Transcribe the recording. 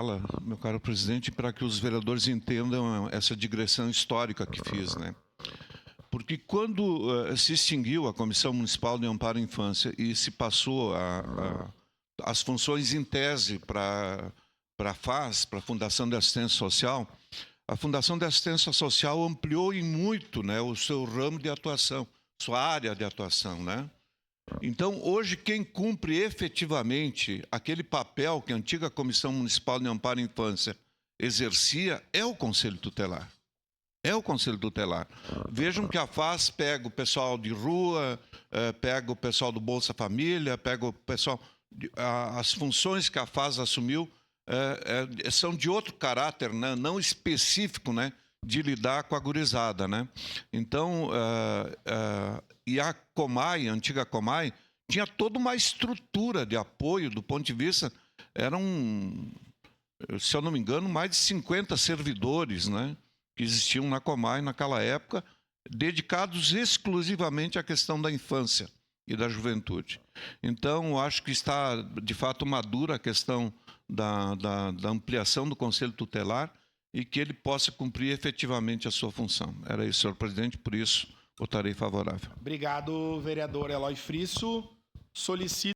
Fala, meu caro presidente, para que os vereadores entendam essa digressão histórica que fiz, né? Porque quando se extinguiu a Comissão Municipal de Amparo à Infância e se passou as funções em tese para a FAS, para a Fundação de Assistência Social, a Fundação de Assistência Social ampliou em muito, né, o seu ramo de atuação, sua área de atuação, né? Então, hoje, quem cumpre efetivamente aquele papel que a antiga Comissão Municipal de Amparo à Infância exercia é o Conselho Tutelar. É o Conselho Tutelar. Vejam que a FAS pega o pessoal de rua, pega o pessoal do Bolsa Família, pega o pessoal... As funções que a FAS assumiu são de outro caráter, né? Não específico, né? De lidar com a gurizada, né? Então, e a Comai, a antiga Comai, tinha toda uma estrutura de apoio do ponto de vista... Eram, se eu não me engano, mais de 50 servidores, né? Que existiam na Comai naquela época, dedicados exclusivamente à questão da infância e da juventude. Então, acho que está, de fato, madura a questão da ampliação do Conselho Tutelar e que ele possa cumprir efetivamente a sua função. Era isso, senhor presidente, por isso votarei favorável. Obrigado, vereador Eloy Frisso. Solicito